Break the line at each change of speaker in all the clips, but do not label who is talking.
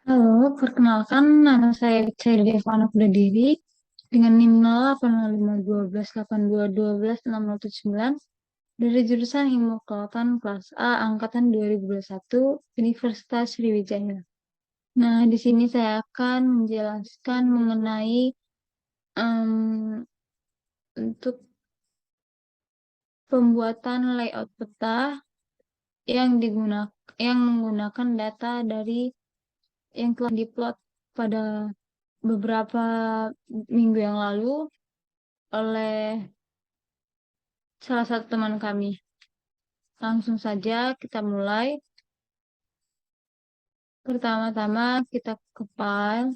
Halo, perkenalkan nama saya Victoria Devana Pudadiri dengan NIM 08051281221609 dari jurusan Ilmu Kelautan kelas A angkatan 2021 Universitas Sriwijaya. Nah, di sini saya akan menjelaskan mengenai em, untuk pembuatan layout peta yang menggunakan data dari yang telah diplot pada beberapa minggu yang lalu oleh salah satu teman kami. Langsung saja kita mulai. Pertama-tama kita ke file,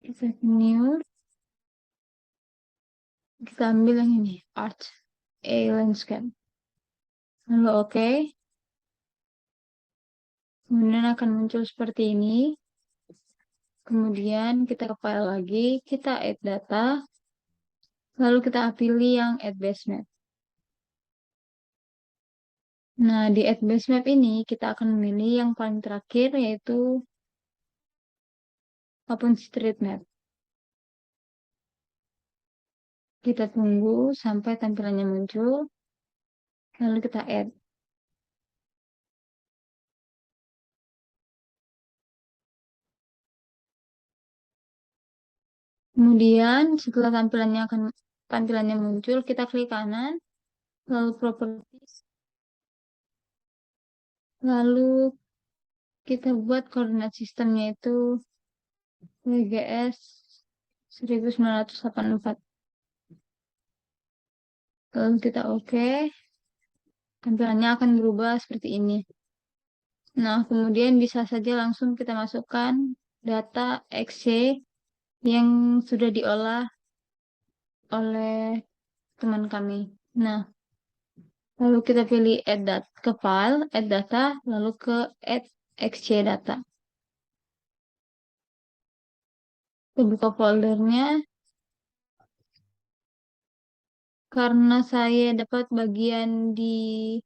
kita ke new, kita ambil yang ini, art, landscape. Lalu oke, kemudian akan muncul seperti ini. Kemudian kita ke file lagi, kita add data, lalu kita pilih yang add base map. Nah, di add base map ini kita akan memilih yang paling terakhir yaitu OpenStreetMap. Kita tunggu sampai tampilannya muncul, lalu kita add. Kemudian setelah tampilannya muncul, kita klik kanan, lalu properties, lalu kita buat koordinat sistemnya itu WGS 1984. Lalu kita oke, tampilannya akan berubah seperti ini. Nah, kemudian bisa saja langsung kita masukkan data XC yang sudah diolah oleh teman kami. Nah, lalu kita pilih add data ke file, add data, lalu ke add XC data. Kita buka foldernya. Karena saya dapat bagian di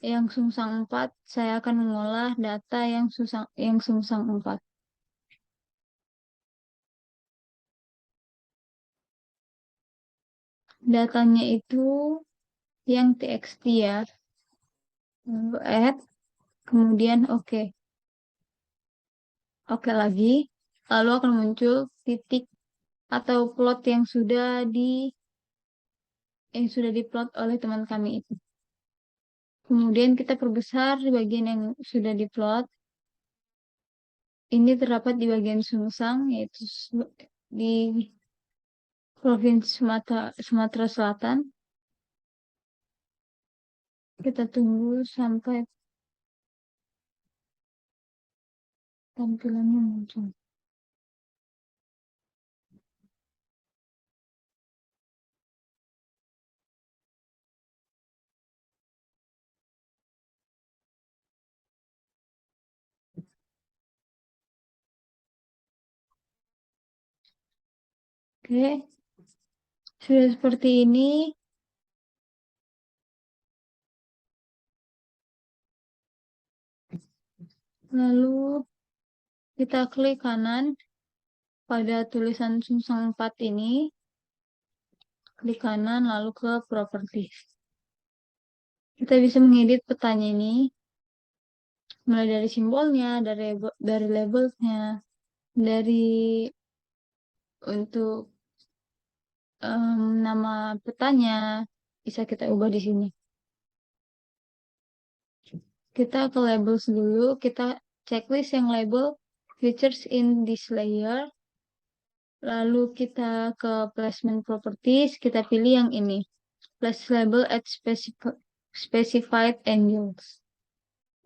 yang sungsang 4, saya akan mengolah data yang sungsang 4. Datanya itu yang txt ya. Lalu add, kemudian oke. Oke lagi. Lalu akan muncul titik atau plot yang sudah diplot oleh teman kami itu. Kemudian kita perbesar di bagian yang sudah diplot. Ini terdapat di bagian sungsang, yaitu di Provinsi Sumatera Selatan. Kita tunggu sampai tampilannya muncul. Oke, sudah seperti ini. Lalu kita klik kanan pada tulisan sungsang 4 ini. Klik kanan lalu ke properties. Kita bisa mengedit petanya ini. Mulai dari simbolnya, dari labelnya, dari untuk nama petanya bisa kita ubah di sini. Kita ke labels dulu, kita checklist yang label features in this layer. Lalu kita ke placement properties, kita pilih yang ini. Place label at specified angles.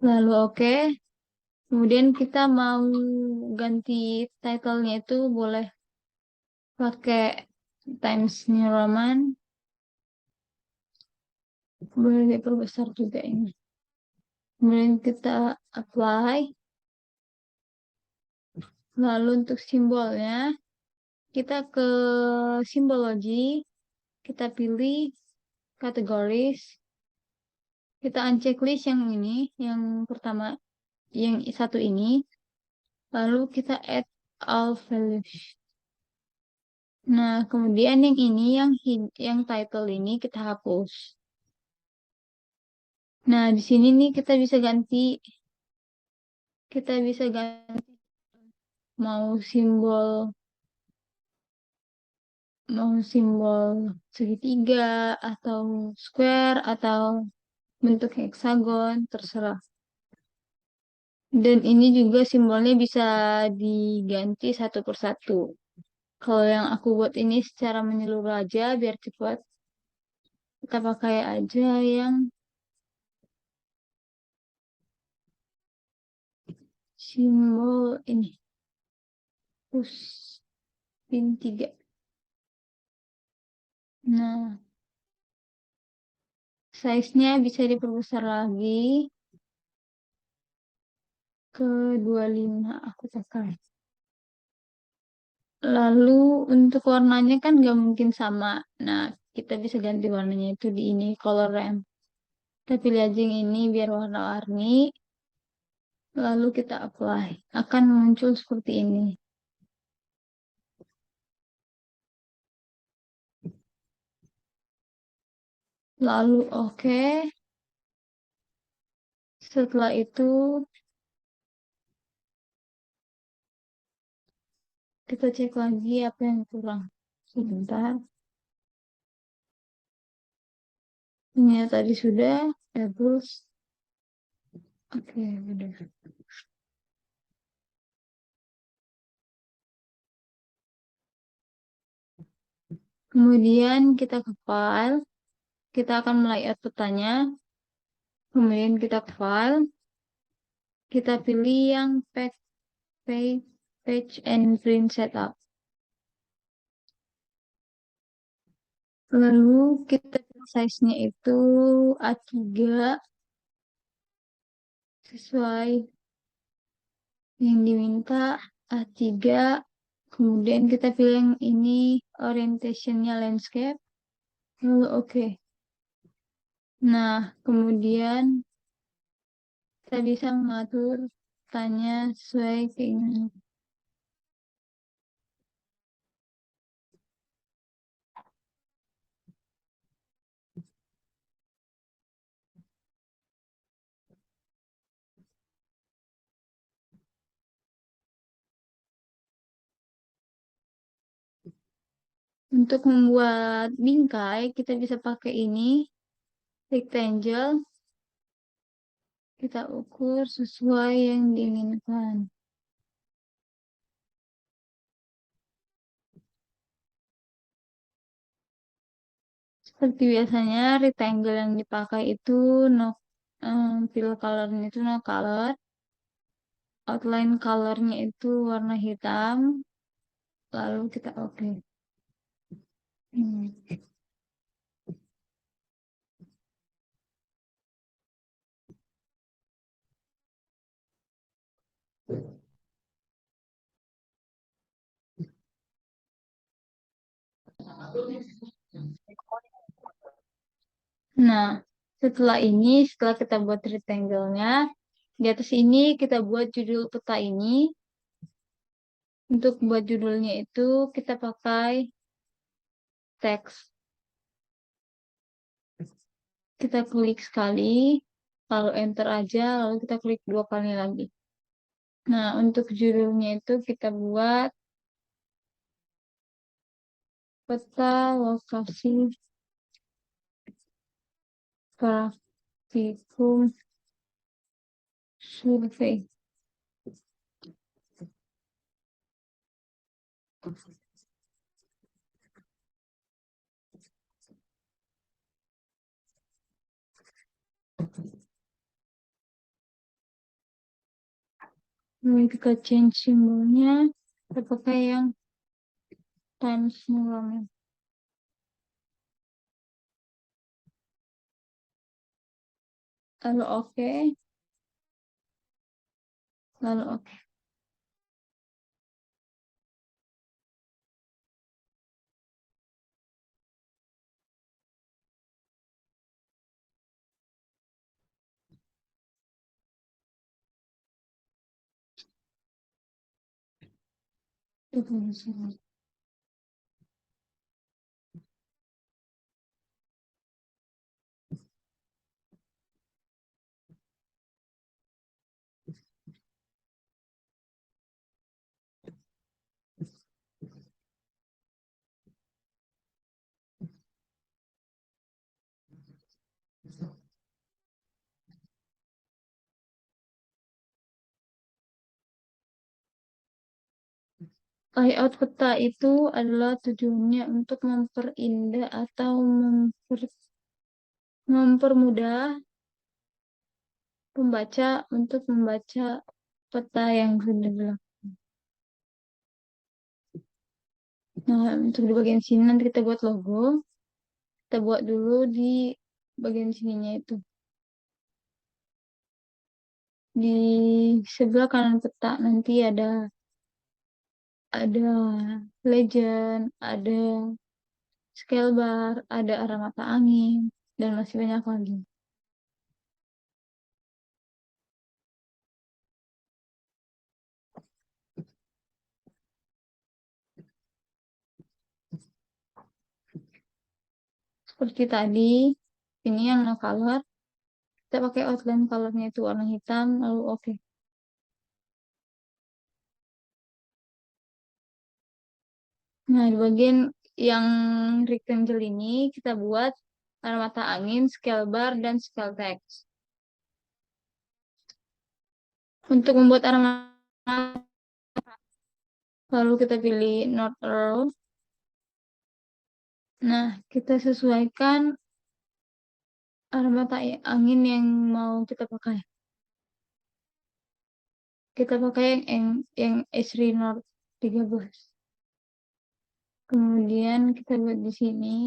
Lalu oke. Kemudian kita mau ganti title-nya itu boleh pakai Times New Roman. Boleh diperbesar juga ini. Kemudian kita apply. Lalu untuk simbolnya, kita ke simbologi, kita pilih kategoris, Kita unchecklist yang ini, yang pertama, yang satu ini, lalu kita add all values. Nah, kemudian yang ini, yang title ini kita hapus. Nah, di sini nih kita bisa ganti mau simbol segitiga atau square atau bentuk hexagon, terserah. Dan ini juga simbolnya bisa diganti satu persatu. Kalau yang aku buat ini secara menyeluruh aja biar cepat, kita pakai aja yang simbol ini, plus pin 3. Nah, size-nya bisa diperbesar lagi ke 25 aku pakai. Lalu untuk warnanya kan nggak mungkin sama. Nah, kita bisa ganti warnanya itu di ini, color ramp. Kita pilih aja yang ini biar warna-warni. Lalu kita apply. Akan muncul seperti ini. Lalu oke. Setelah itu kita cek lagi apa yang kurang. Sebentar. Ini tadi sudah. Terus. Oke, udah. Kemudian kita ke file. Kita akan melayout petanya. Kemudian kita ke file. Kita pilih yang page and print setup. Lalu kita pilih size-nya itu A3 sesuai yang diminta A3. Kemudian kita pilih yang ini orientationnya landscape. Lalu oke. Nah, kemudian kita bisa mengatur tanya sesuai keinginan. Untuk membuat bingkai, kita bisa pakai ini, rectangle. Kita ukur sesuai yang diinginkan. Seperti biasanya, rectangle yang dipakai itu fill colornya itu no color. Outline colornya itu warna hitam. Lalu kita oke. Hmm. Nah, setelah kita buat rectangle-nya, di atas ini kita buat judul peta ini. Untuk buat judulnya itu kita pakai teks. Kita klik sekali, lalu enter aja, lalu kita klik 2 kali lagi. Nah, untuk judulnya itu kita buat peta lokasi praktikum survei. Lalu kita change simbolnya, kita pakai yang Times New Roman. Lalu oke, lalu oke. Layout peta itu adalah tujuannya untuk memperindah atau mempermudah pembaca untuk membaca peta yang sudah dilakukan. Nah, untuk di bagian sini nanti kita buat logo. Kita buat dulu di bagian sininya itu. Di sebelah kanan peta nanti ada legend, ada scale bar, ada arah mata angin, dan masih banyak lagi. Seperti tadi, ini yang no color. Kita pakai outline colornya itu warna hitam, lalu oke. Nah, di bagian yang rectangle ini kita buat arah mata angin, scale bar, dan scale text. Untuk membuat arah mata, lalu kita pilih North Arrow. Nah, kita sesuaikan arah mata angin yang mau kita pakai. Kita pakai yang Esri North 13. Kemudian kita buat di sini.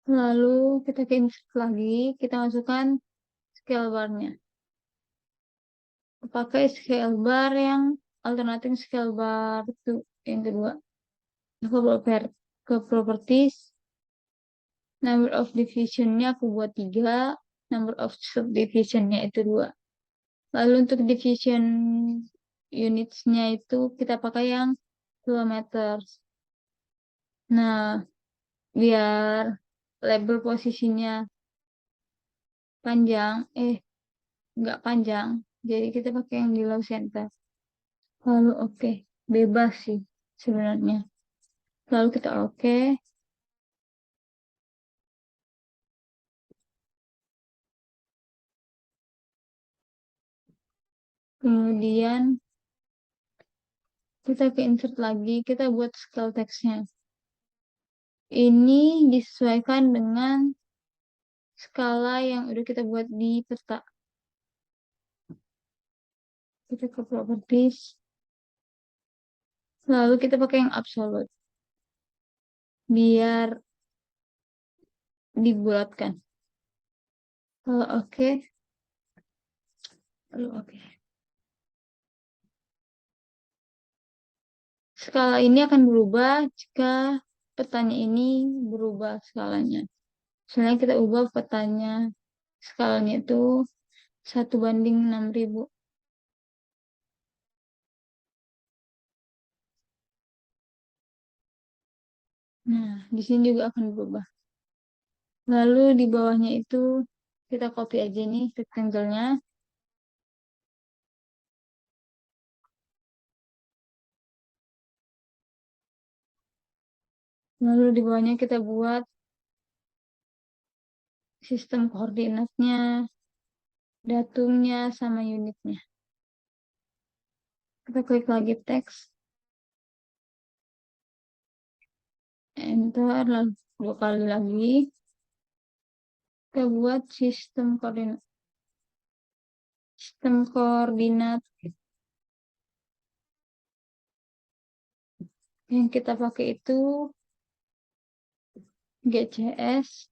Lalu kita ke insert lagi, kita masukkan scale bar-nya. Pakai scale bar yang alternatif scale bar itu yang kedua. Aku ke properties. Number of division-nya aku buat 3. Number of subdivision-nya itu 2. Lalu untuk division units-nya itu kita pakai yang kilometer. Nah, biar label posisinya panjang, nggak panjang, jadi kita pakai yang di low center. Lalu oke, bebas sih sebenarnya. Lalu kita oke. Kemudian kita ke insert lagi, kita buat scale text-nya. Ini disesuaikan dengan skala yang udah kita buat di peta. Kita ke properties. Lalu kita pakai yang absolute. Biar dibulatkan. Kalau oke. Lalu oke. Skala ini akan berubah jika petanya ini berubah skalanya. Misalnya kita ubah petanya, skalanya itu 1:6.000. Nah, di sini juga akan berubah. Lalu di bawahnya itu kita copy aja nih rectangle-nya. Lalu di bawahnya kita buat sistem koordinatnya, datumnya, sama unitnya. Kita klik lagi teks, enter, lalu 2 kali lagi. Kita buat sistem koordinat yang kita pakai itu GCS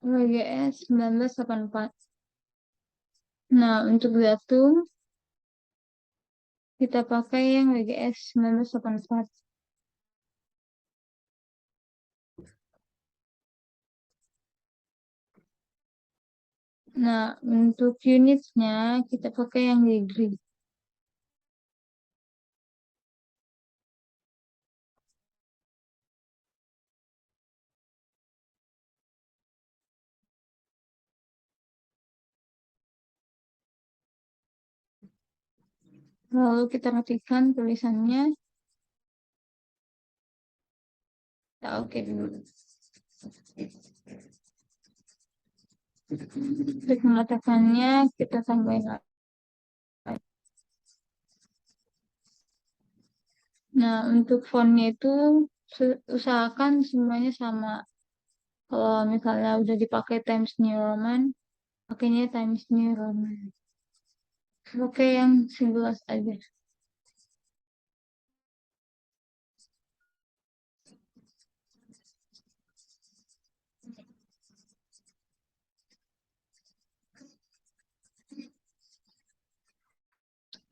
WGS 1984. Nah, untuk datum kita pakai yang WGS 1984. Nah, untuk unitnya kita pakai yang degree. Lalu kita rapikan tulisannya. Kita oke dulu. Untuk meletakkannya, kita tambahin lagi. Nah, untuk fontnya itu usahakan semuanya sama. Kalau misalnya udah dipakai Times New Roman, pakainya Times New Roman. Oke, yang 11 aja.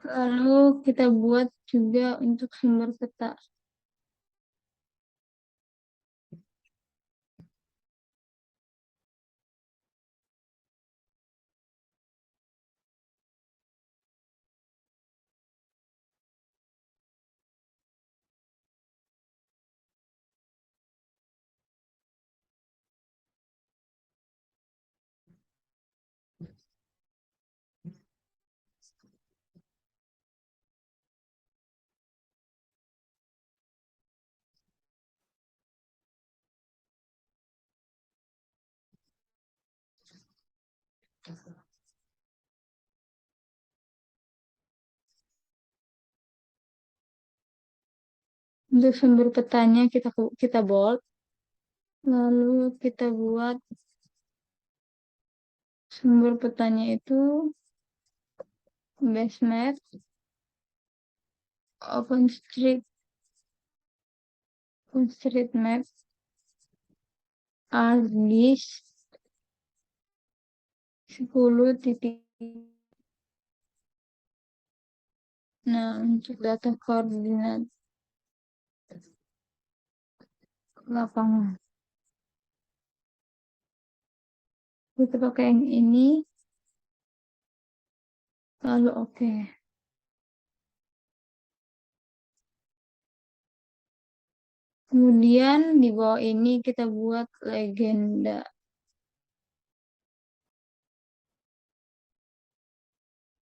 Lalu kita buat juga untuk sumber peta. Untuk sumber petanya kita bold. Lalu kita buat sumber petanya itu basement, OpenStreetMap, ArcGIS 10 titik. Nah, untuk data koordinat lapangan. Kita pakai yang ini, lalu oke. Kemudian di bawah ini kita buat legenda.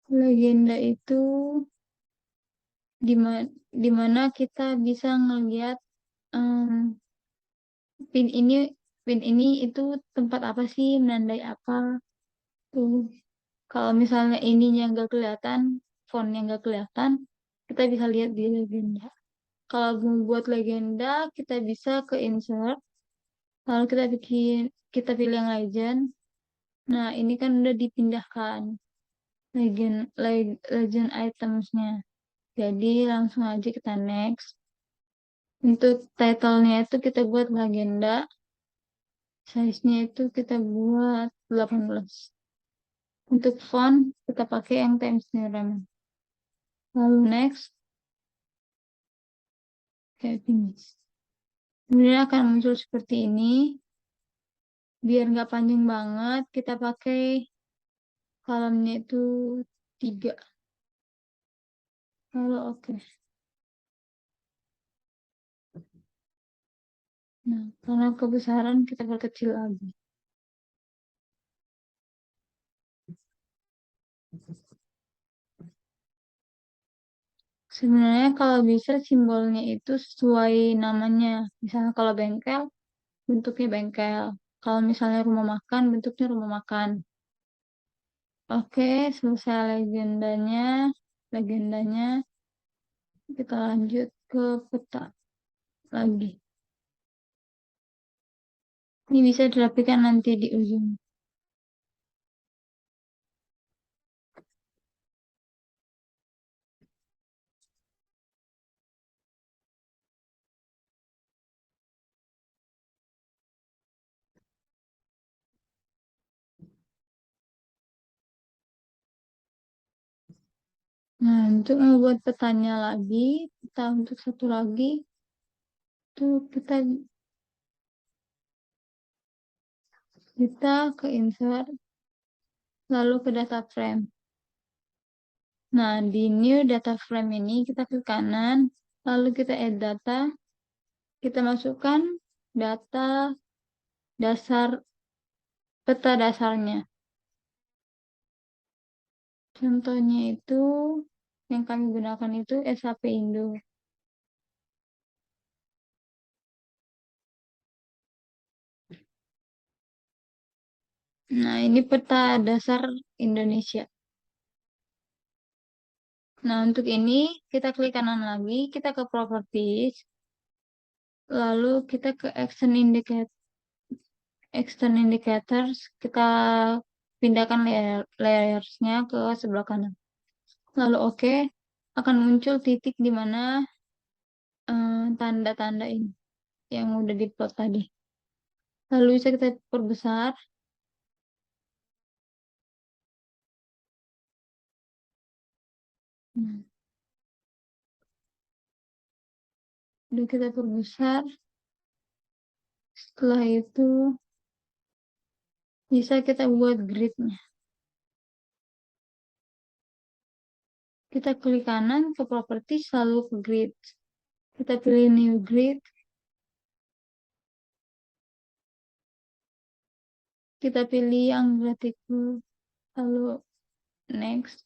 Legenda itu di mana kita bisa ngelihat em, pin ini pin ini itu tempat apa sih, menandai apa tuh. Kalau misalnya ininya nggak kelihatan, fontnya nggak kelihatan, kita bisa lihat di legenda. Kalau mau buat legenda, kita bisa ke insert, lalu kita pilih yang legend. Nah, ini kan udah dipindahkan legend itemsnya. Jadi langsung aja kita next. Untuk title-nya itu kita buat legenda. Size-nya itu kita buat 18. Untuk font, kita pakai yang Times New Roman. Lalu next, kayak finish. Kemudian akan muncul seperti ini. Biar nggak panjang banget, kita pakai kolomnya itu 3. Lalu oke. Nah, karena kebesaran kita perkecil lagi. Sebenarnya kalau bisa simbolnya itu sesuai namanya. Misalnya kalau bengkel, bentuknya bengkel. Kalau misalnya rumah makan, bentuknya rumah makan. Oke, selesai legendanya, kita lanjut ke peta lagi. Ini bisa dirapikan nanti di ujung. Nah, untuk membuat petanya lagi, untuk satu lagi, tuh kita ke insert, lalu ke data frame. Nah, di new data frame ini kita ke kanan, lalu kita add data, kita masukkan data dasar peta dasarnya. Contohnya itu Yang kami gunakan itu SAP Indo. Nah, ini peta dasar Indonesia. Nah, untuk ini kita klik kanan lagi, kita ke properties, lalu kita ke action indicators, kita pindahkan layersnya ke sebelah kanan. Lalu oke, akan muncul titik di mana tanda-tanda ini yang udah diplot tadi. Lalu bisa kita perbesar. Nah, udah kita perbesar. Setelah itu bisa kita buat gridnya. Kita klik kanan ke properties lalu ke grid. Kita pilih new grid. Kita pilih yang vertical. Lalu next.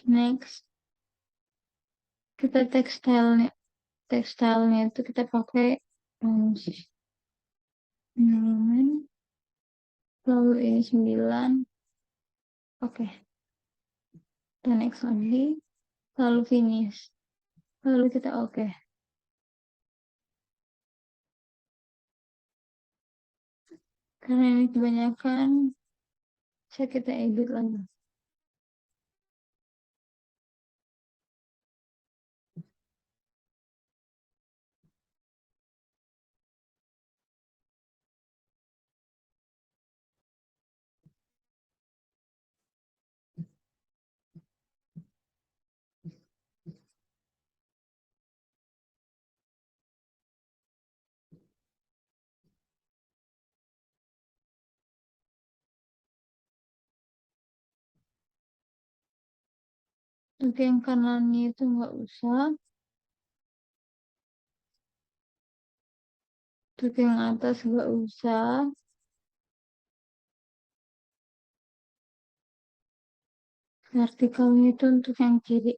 Next. Kita tekstilnya itu kita pakai ornament. Lalu ini 9. Oke. Kita next lagi. Lalu finish. Lalu kita oke. Karena ini kebanyakan, bisa kita edit lagi. Untuk yang kanannya itu nggak usah. Untuk yang atas nggak usah. Vertikalnya itu untuk yang kiri.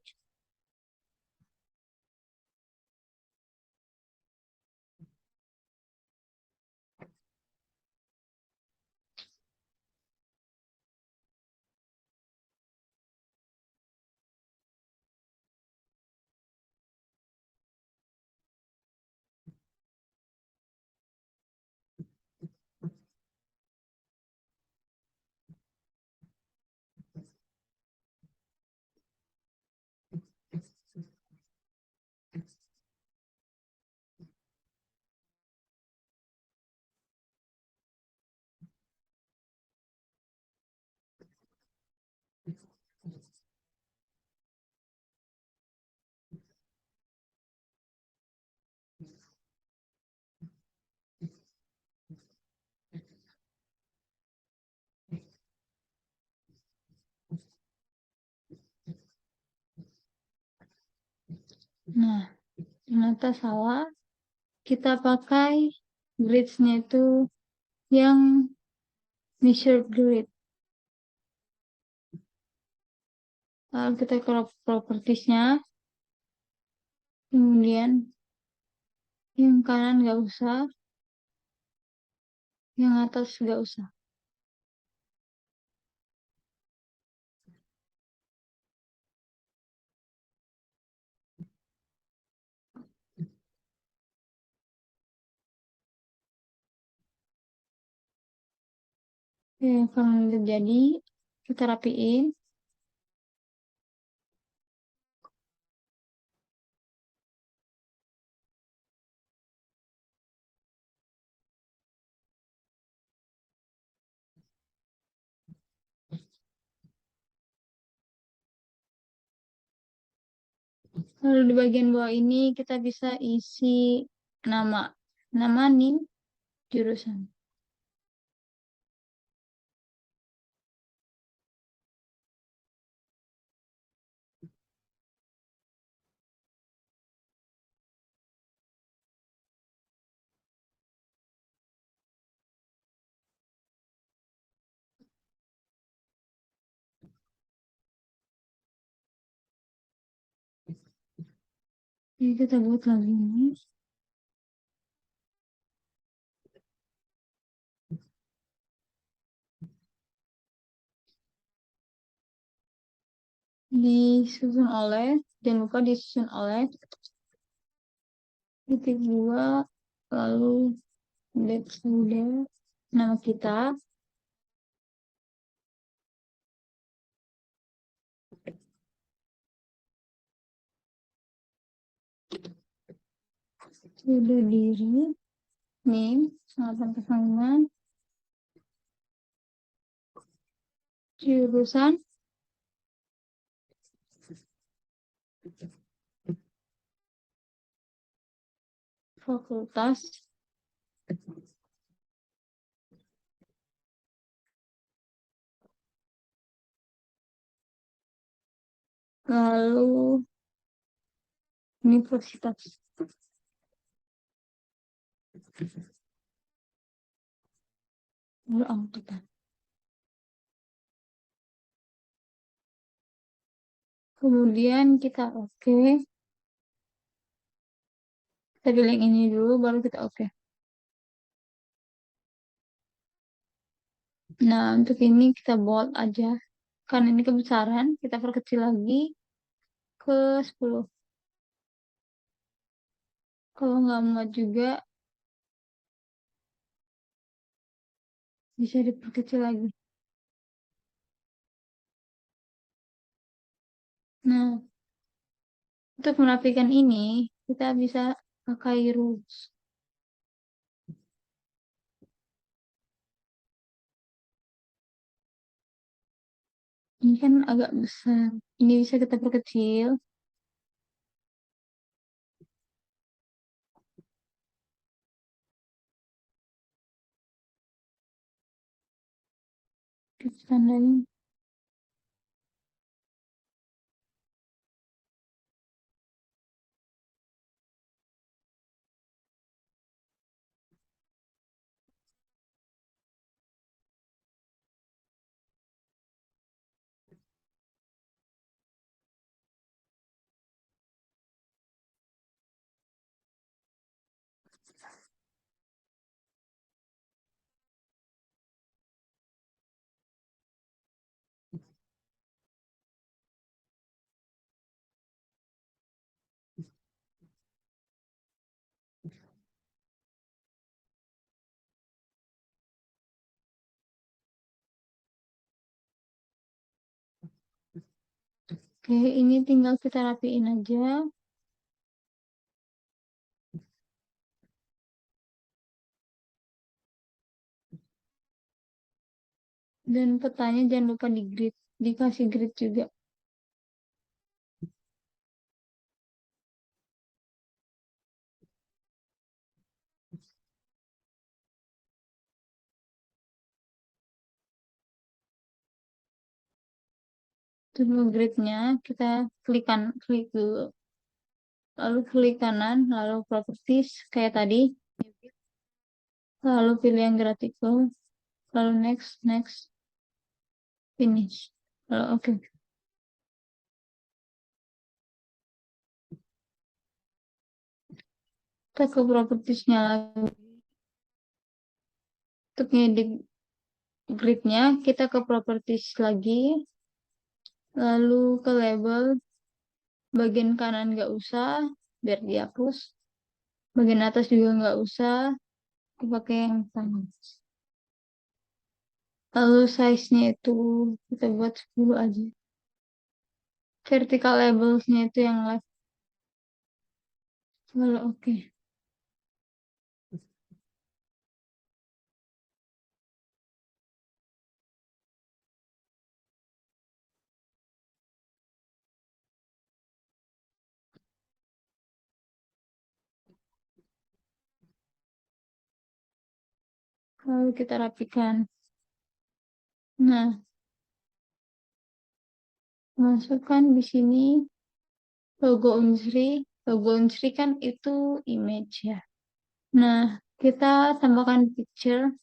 Nah, ternyata salah. Kita pakai grids-nya itu yang measure grid. Lalu kita ke propertiesnya. Kemudian yang kanan nggak usah. Yang atas nggak usah. Oke, kalau udah jadi, kita rapiin. Lalu di bagian bawah ini kita bisa isi nama, nama NIM, jurusan. Jadi kita buat lagi ini. Disusun oleh, jangan lupa disusun oleh titik dua, lalu date sudah, nama kita, sudah diri, name, 805, jurusan, fakultas, lalu universitas. Lalu angkatan. Kemudian kita oke. Kita pilih yang ini dulu, baru kita oke. Nah, untuk ini kita bold aja. Karena ini kebesaran, kita perkecil lagi ke 10. Kalau nggak muat juga, bisa diperkecil lagi. Nah, untuk merapikan ini, kita bisa pakai rules. Ini kan agak besar. Ini bisa kita perkecil. Kita tandain. Oke, ini tinggal kita rapiin aja. Dan petanya jangan lupa di grid. Dikasih grid juga. Terus gridnya kita klik dulu. Lalu klik kanan, lalu properties kayak tadi. Lalu pilih yang graphical. Lalu next, next, finish. Lalu oke. Kita ke propertiesnya lagi. Untuk ngedit gridnya, kita ke properties lagi. Lalu ke label. Bagian kanan nggak usah, biar dihapus. Bagian atas juga nggak usah, dipakai yang kanan. Lalu size-nya itu kita buat 10 aja. Vertical labels-nya itu yang left. Lalu oke. Lalu kita rapikan. Nah, masukkan di sini logo Unsri. Logo Unsri kan itu image ya. Nah, kita tambahkan picture.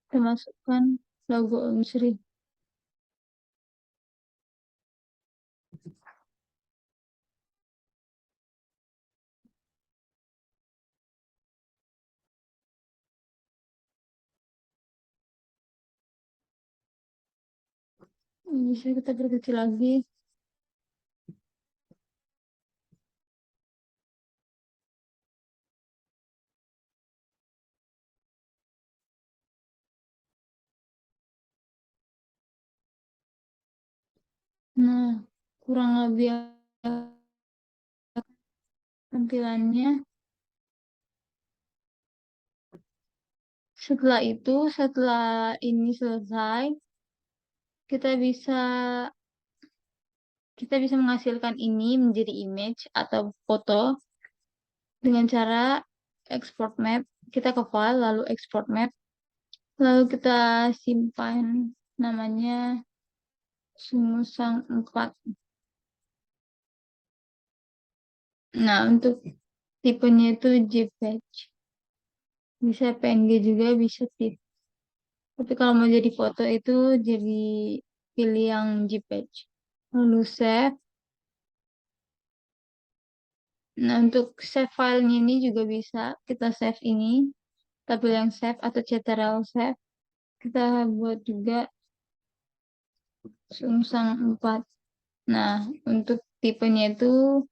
Kita masukkan logo Unsri. Bisa kita perkecil lagi. Nah, kurang lebih tampilannya. Setelah itu, setelah ini selesai, kita bisa kita bisa menghasilkan ini menjadi image atau foto dengan cara export map. Kita ke file, lalu export map, lalu kita simpan namanya Sumusang 4. Nah, untuk tipenya itu JPEG. Bisa PNG juga, bisa TIFF. Tapi kalau mau jadi foto itu jadi pilih yang JPEG. Lalu save. Nah, untuk save filenya ini juga bisa kita save ini. Kita pilih yang save atau ctrl save. Kita buat juga Sungsang 4. Nah, untuk tipenya itu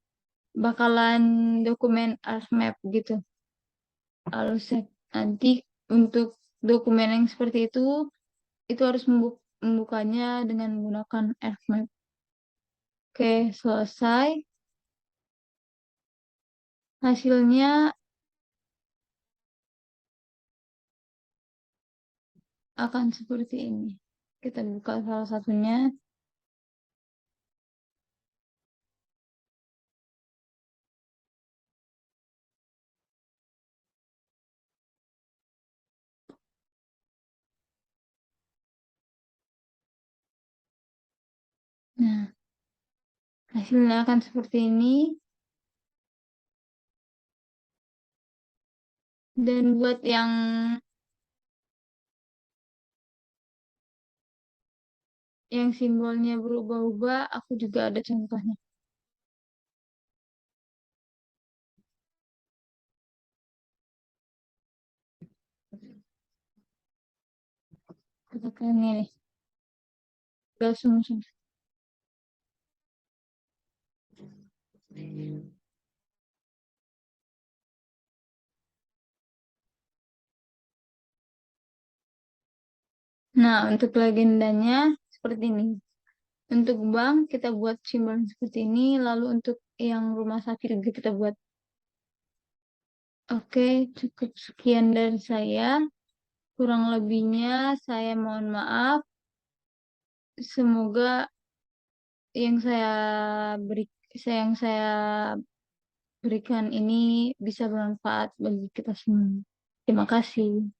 bakalan dokumen ArcMap gitu. Lalu save. Nanti untuk dokumen yang seperti itu harus membukanya dengan menggunakan ArcMap. Oke, selesai. Hasilnya akan seperti ini. Kita buka salah satunya. Nah, hasilnya akan seperti ini. Dan buat yang simbolnya berubah-ubah, aku juga ada contohnya. Katakan ini nih, gas sumsum. Nah, untuk legendanya seperti ini. Untuk bank kita buat simbol seperti ini, lalu untuk yang rumah sakit juga kita buat. Oke, cukup sekian dari saya. Kurang lebihnya saya mohon maaf. Semoga yang beri yang saya berikan ini bisa bermanfaat bagi kita semua. Terima kasih.